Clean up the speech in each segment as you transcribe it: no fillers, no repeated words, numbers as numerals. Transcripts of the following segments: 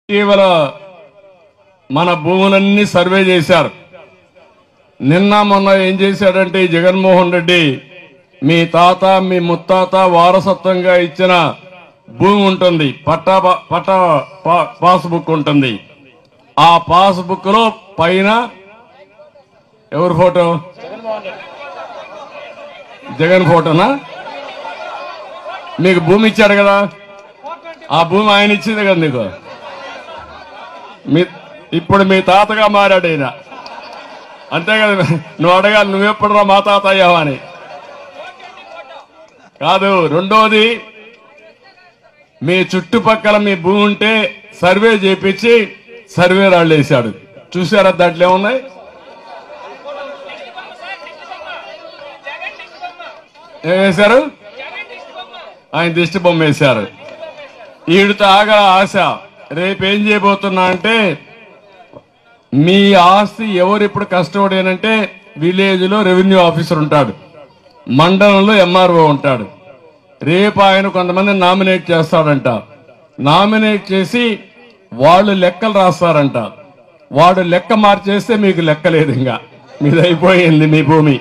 ఇటీవల మన భూములన్నీ సర్వే చేశారు. నిన్న మొన్న ఏం చేశాడంటే జగన్మోహన్ రెడ్డి మీ తాత మీ ముత్తాత వారసత్వంగా ఇచ్చిన భూమి ఉంటుంది, పట్టా పాస్బుక్ ఉంటుంది. ఆ పాస్బుక్ లో పైన ఎవరి ఫోటో? జగన్ ఫోటోనా? మీకు భూమి ఇచ్చాడు కదా, ఆ భూమి ఆయన ఇచ్చింది కదా నీకు. ఇప్పుడు మీ తాతగా మారాడు ఆయన, అంతే కదా. నువ్వు అడగాలి, నువ్వెప్పుడురా మా తాత అయ్యావా అని కాదు. రెండోది, మీ చుట్టుపక్కల మీ భూమి ఉంటే సర్వే చేపించి సర్వే రాళ్ళు వేశాడు. చూసారా దాంట్లో ఏమున్నాయి? ఏం వేశారు? ఆయన దిష్టి బొమ్మ వేశారు. ఈడితో ఆగా ఆశ. రేపేం చేయబోతున్నా అంటే, మీ ఆస్తి ఎవరు ఇప్పుడు కష్టపడేనంటే విలేజ్ లో రెవెన్యూ ఆఫీసర్ ఉంటాడు, మండలంలో ఎంఆర్ఓ ఉంటాడు. రేపు ఆయన కొంతమంది నామినేట్ చేస్తాడంట. నామినేట్ చేసి వాళ్ళు లెక్కలు రాస్తారంట. వాడు లెక్క మార్చేస్తే మీకు లెక్క లేదు, ఇంకా మీది అయిపోయింది మీ భూమి.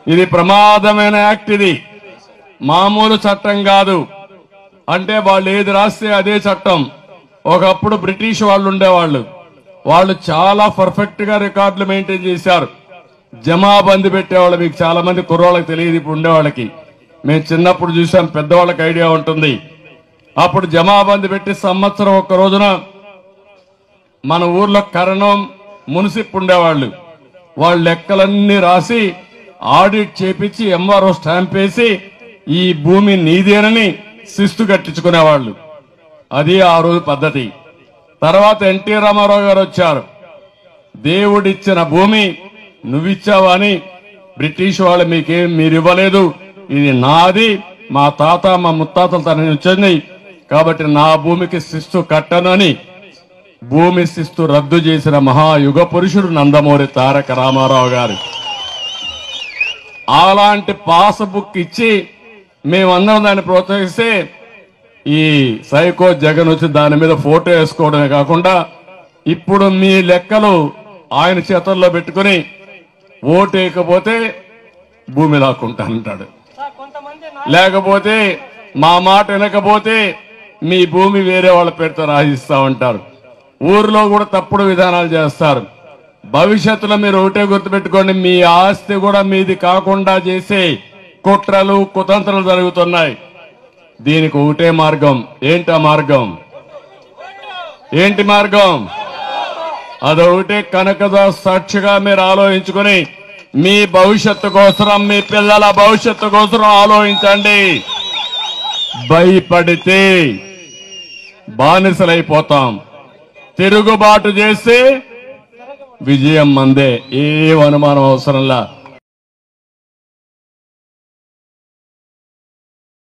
ఇది ప్రమాదమైన యాక్ట్. ఇది మామూలు చట్టం కాదు. అంటే వాళ్ళు ఏది రాస్తే అదే చట్టం. ఒకప్పుడు బ్రిటిష్ వాళ్ళు ఉండేవాళ్ళు, వాళ్ళు చాలా పర్ఫెక్ట్ గా రికార్డులు మెయింటైన్ చేశారు. జమాబందీ పెట్టేవాళ్ళు. మీకు చాలా మంది కుర్రోళ్ళకి తెలియదు, ఇప్పుడు ఉండేవాళ్ళకి. మేము చిన్నప్పుడు చూసాం, పెద్దవాళ్ళకి ఐడియా ఉంటుంది. అప్పుడు జమాబందీ పెట్టి సంవత్సరం ఒక్క రోజున మన ఊర్లో కరణం మున్సిప్ ఉండేవాళ్ళు. వాళ్ళ లెక్కలన్నీ రాసి ఆడిట్ చేపించి ఎంఆర్ఓ స్టాంప్ వేసి ఈ భూమి నీదేనని శిస్తు కట్టించుకునేవాళ్ళు. అది ఆ రోజు పద్ధతి. తర్వాత ఎన్టీ రామారావు గారు వచ్చారు. దేవుడిచ్చిన భూమి నువ్విచ్చావా అని బ్రిటిష్ వాళ్ళు మీరు ఇవ్వలేదు, ఇది నాది, మా తాత మా ముత్తాతల తన వచ్చింది కాబట్టి నా భూమికి శిస్తు కట్టను అని భూమి శిస్తు రద్దు చేసిన మహాయుగ పురుషుడు నందమూరి తారక రామారావు గారు. అలాంటి పాస్బుక్ ఇచ్చి మేమందరం దాన్ని ప్రోత్సహిస్తే ఈ సైకో జగన్ వచ్చి దాని మీద ఫోటో వేసుకోవడమే కాకుండా ఇప్పుడు మీ లెక్కలు ఆయన చేతుల్లో పెట్టుకుని ఓటు వేయకపోతే భూమి లాక్కుంటానంటాడు, లేకపోతే మా మాట వినకపోతే మీ భూమి వేరే వాళ్ళ పేరుతో రాసిస్తా ఉంటారు. ఊర్లో కూడా తప్పుడు విధానాలు చేస్తారు. భవిష్యత్తులో మీరు ఒకటే గుర్తుపెట్టుకోండి, మీ ఆస్తి కూడా మీది కాకుండా చేసే కుట్రలు కుతంత్రాలు జరుగుతున్నాయి. దీనికి ఒకటే మార్గం. ఏంటి ఆ మార్గం? ఏంటి మార్గం? అదొకటే. కనకదాస్ సాక్షిగా మీరు ఆలోచించుకుని మీ భవిష్యత్తు కోసం, మీ పిల్లల భవిష్యత్తు కోసం ఆలోచించండి. భయపడితే బానిసలైపోతాం. తిరుగుబాటు చేస్తే విజయం మందే, ఏ అనుమానం అవసరంలా.